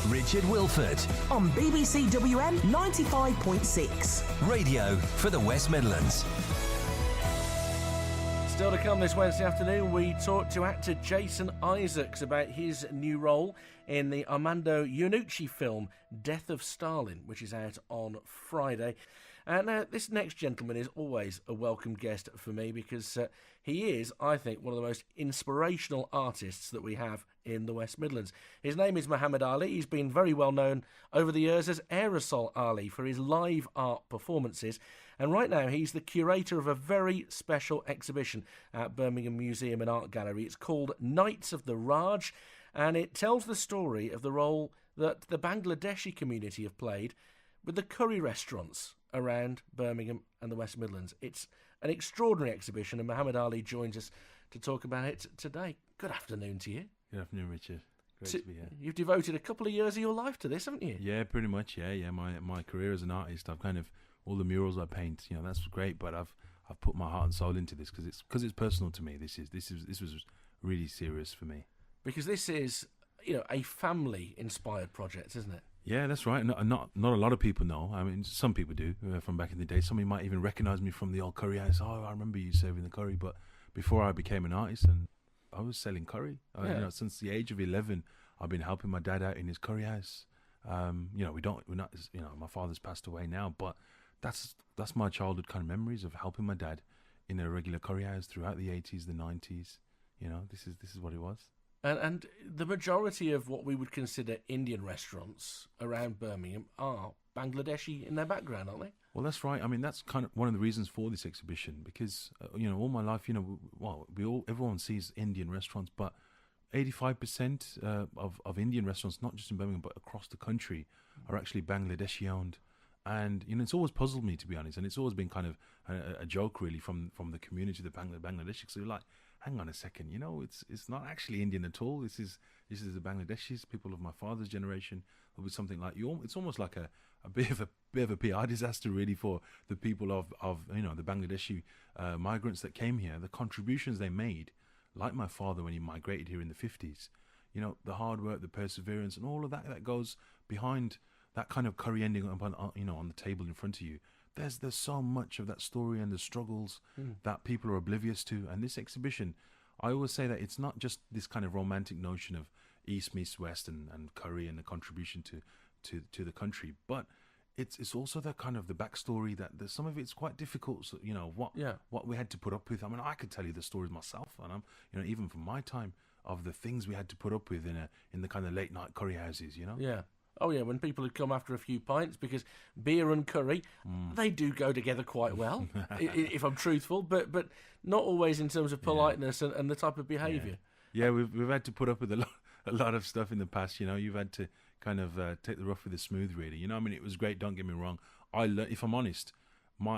Richard Wilford. On BBC WM 95.6. Radio for the West Midlands. Still to come this Wednesday afternoon, we talk to actor Jason Isaacs about his new role in the Armando Iannucci film Death of Stalin, which is out on Friday. Now, this next gentleman is always a welcome guest for me because he is, I think, one of the most inspirational artists that we have in the West Midlands. His name is Muhammad Ali. He's been very well known over the years as Aerosol Ali for his live art performances. And right now, he's the curator of a very special exhibition at Birmingham Museum and Art Gallery. It's called Knights of the Raj, and it tells the story of the role that the Bangladeshi community have played with the curry restaurants around Birmingham and the West Midlands. It's an extraordinary exhibition, and Muhammad Ali joins us to talk about it today. Good afternoon to you. Good afternoon, Richard. Great to be here. You've devoted a couple of years of your life to this, haven't you? Yeah, pretty much. Yeah. My career as an artist, I've kind of all the murals I paint. That's great, but I've put my heart and soul into this because it's personal to me. This was really serious for me. Because this is a family inspired project, isn't it? Yeah, that's right. Not a lot of people know. I mean, some people do from back in the day. Somebody might even recognise me from the old curry house. Oh, I remember you serving the curry. But before I became an artist, and I was selling curry. Since the age of 11, I've been helping my dad out in his curry house. We're not. My father's passed away now, but that's my childhood kind of memories of helping my dad in a regular curry house throughout the 80s, the 90s. This is what it was. And the majority of what we would consider Indian restaurants around Birmingham are Bangladeshi in their background, aren't they? Well, that's right. I mean, that's kind of one of the reasons for this exhibition because, all my life, everyone sees Indian restaurants, but 85% of Indian restaurants, not just in Birmingham, but across the country, are actually Bangladeshi owned. And, it's always puzzled me, to be honest. And it's always been kind of a joke, really, from the community, the Bangladeshi. So you're like, hang on a second, it's not actually Indian at all. This is the Bangladeshis, people of my father's generation. It'll be something like you. It's almost like a bit of a PR disaster, really, for the people of the Bangladeshi migrants that came here. The contributions they made, like my father when he migrated here in the 50s. The hard work, the perseverance, and all of that goes behind that kind of curry ending up on the table in front of you. There's so much of that story and the struggles that people are oblivious to. And this exhibition, I always say that it's not just this kind of romantic notion of East meets West and curry and the contribution to the country, but it's also that kind of the backstory that some of it's quite difficult. So, what we had to put up with. I mean, I could tell you the stories myself, and I'm even from my time of the things we had to put up with in the kind of late night curry houses. Yeah. Oh, yeah, when people had come after a few pints, because beer and curry, they do go together quite well, if I'm truthful, but not always in terms of politeness and the type of behaviour. Yeah, we've had to put up with a lot of stuff in the past. You've had to kind of take the rough with the smooth, really. I mean, it was great, don't get me wrong. I learned, if I'm honest,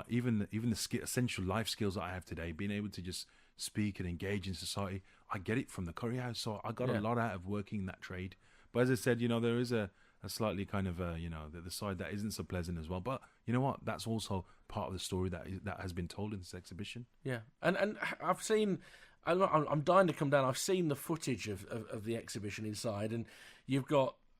even the essential life skills that I have today, being able to just speak and engage in society, I get it from the curry house, so I got a lot out of working in that trade. But as I said, there is a slightly kind of, the side that isn't so pleasant as well. But you know what? That's also part of the story that has been told in this exhibition. Yeah, and I've seen, I'm dying to come down, I've seen the footage of the exhibition inside, and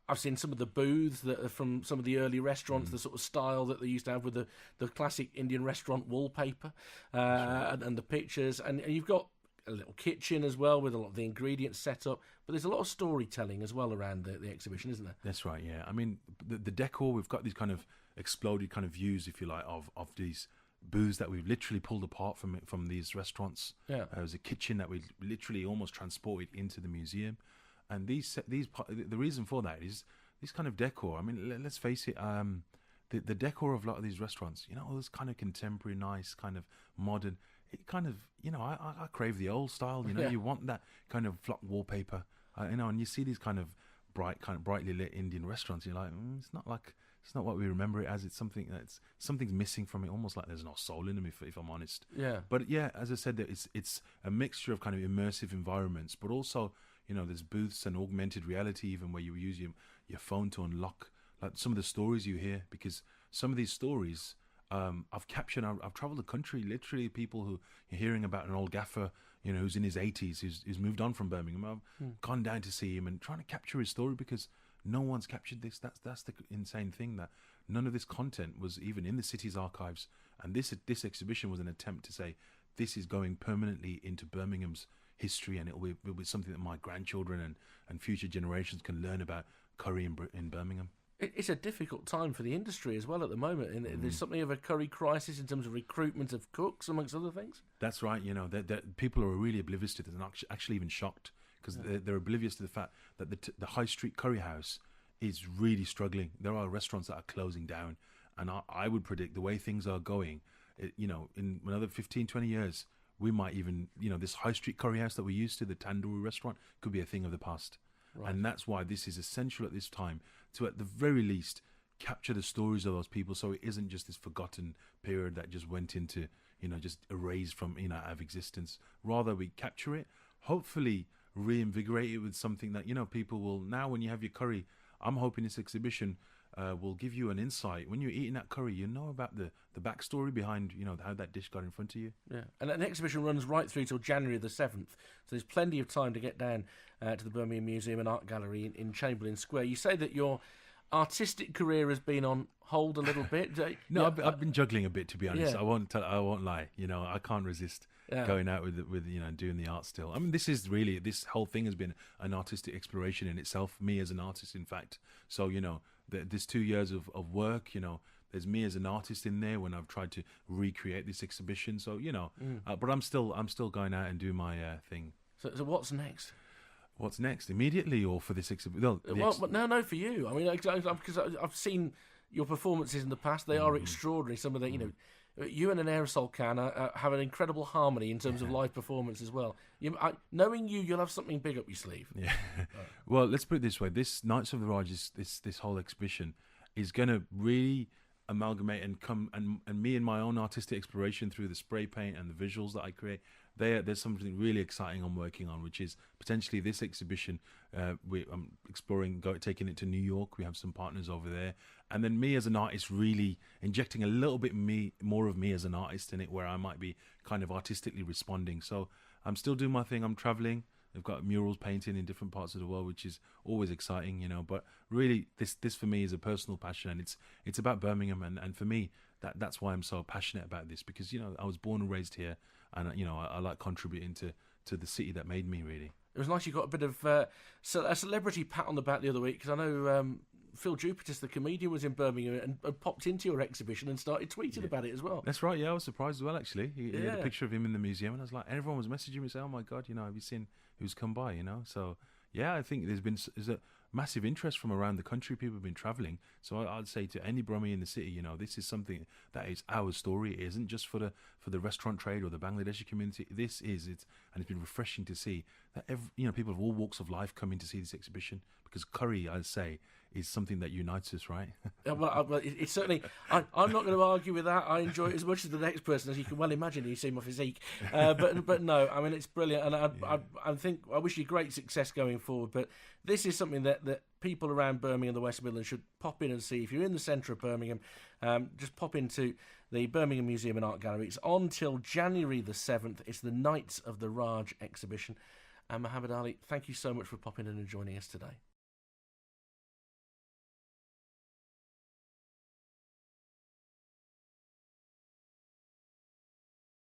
I've seen some of the booths that are from some of the early restaurants, the sort of style that they used to have with the classic Indian restaurant wallpaper, and the pictures, and you've got a little kitchen as well with a lot of the ingredients set up, but there's a lot of storytelling as well around the exhibition, isn't there? That's right, yeah. I mean, the decor, we've got these kind of exploded kind of views, if you like, of these booths that we've literally pulled apart from these restaurants. Yeah. There's a kitchen that we literally almost transported into the museum, and the reason for that is this kind of decor. I mean, let's face it, the decor of a lot of these restaurants, this kind of contemporary, nice, kind of modern. It kind of, I crave the old style. You want that kind of flock wallpaper, and you see these kind of brightly lit Indian restaurants. You're like, it's not what we remember it as. It's something's missing from it. Almost like there's no soul in them, if I'm honest. Yeah. But yeah, as I said, it's a mixture of kind of immersive environments, but also, there's booths and augmented reality, even where you use your phone to unlock like some of the stories you hear, because some of these stories. I've captured. I've travelled the country. Literally, people who you're hearing about an old gaffer, you know, who's in his 80s, who's moved on from Birmingham. I've gone down to see him and trying to capture his story because no one's captured this. That's the insane thing, that none of this content was even in the city's archives. And this exhibition was an attempt to say this is going permanently into Birmingham's history, and it'll be something that my grandchildren and future generations can learn about curry in Birmingham. It's a difficult time for the industry as well at the moment. And there's something of a curry crisis in terms of recruitment of cooks, amongst other things. That's right. You know, that people are really oblivious to this and actually even shocked because they're oblivious to the fact that the high street curry house is really struggling. There are restaurants that are closing down, and I would predict the way things are going, you know, in another 15, 20 years, we might even, you know, this high street curry house that we're used to, the tandoori restaurant, could be a thing of the past. Right. And that's why this is essential at this time to, at the very least, capture the stories of those people, so it isn't just this forgotten period that just went into, you know, just erased from, you know, out of existence. Rather, we capture it, hopefully reinvigorate it with something that, you know, people will, now when you have your curry, I'm hoping this exhibition will give you an insight. When you're eating that curry, you know about the backstory behind, you know, how that dish got in front of you. Yeah, and the exhibition runs right through till January the 7th, so there's plenty of time to get down to the Birmingham Museum and Art Gallery in Chamberlain Square. You say that your artistic career has been on hold a little bit. No, I've been juggling a bit, to be honest. Yeah. I won't lie. You know, I can't resist going out with you know, doing the art still. I mean, this whole thing has been an artistic exploration in itself. Me as an artist, in fact. So, you know, this 2 years of work, you know, there's me as an artist in there when I've tried to recreate this exhibition. So, you know, but I'm still going out and doing my thing. So what's next? What's next? Immediately, or for this exhibition? No, for you. I mean, because I've seen your performances in the past. They are extraordinary. Some of the, you know, you and an aerosol can have an incredible harmony in terms of live performance as well. Knowing you'll have something big up your sleeve. Yeah. Well, let's put it this way. This Nights of the Raj, this whole exhibition is going to really amalgamate and come, and me and my own artistic exploration through the spray paint and the visuals that I create. There's something really exciting I'm working on, which is potentially this exhibition. I'm exploring, taking it to New York. We have some partners over there, and then me as an artist, really injecting a little bit more of me as an artist in it, where I might be kind of artistically responding. So I'm still doing my thing. I'm traveling. I've got murals painting in different parts of the world, which is always exciting, you know. But really, this for me is a personal passion, and it's about Birmingham, and for me, that's why I'm so passionate about this, because, you know, I was born and raised here, and, you know, I like contributing to the city that made me, really. It was nice you got a bit of a celebrity pat on the back the other week, because I know Phil Jupitus, the comedian, was in Birmingham and popped into your exhibition and started tweeting about it as well. That's right, yeah, I was surprised as well, actually. He had a picture of him in the museum, and I was like, everyone was messaging me saying, oh my God, you know, have you seen who's come by, you know? So, yeah, I think there's a massive interest from around the country. People have been travelling. So I'd say to any Brummie in the city, you know, this is something that is our story. It isn't just for the restaurant trade or the Bangladeshi community. This is it, and it's been refreshing to see that people of all walks of life come in to see this exhibition, because curry, I'd say, is something that unites us, right? Well, it's certainly. I'm not going to argue with that. I enjoy it as much as the next person, as you can well imagine. You see my physique, but no, I mean, it's brilliant, and I think I wish you great success going forward. But this is something that people around Birmingham and the West Midlands should pop in and see. If you're in the centre of Birmingham, just pop into the Birmingham Museum and Art Gallery. It's on till January the 7th. It's the Nights of the Raj exhibition. And Muhammad Ali, thank you so much for popping in and joining us today.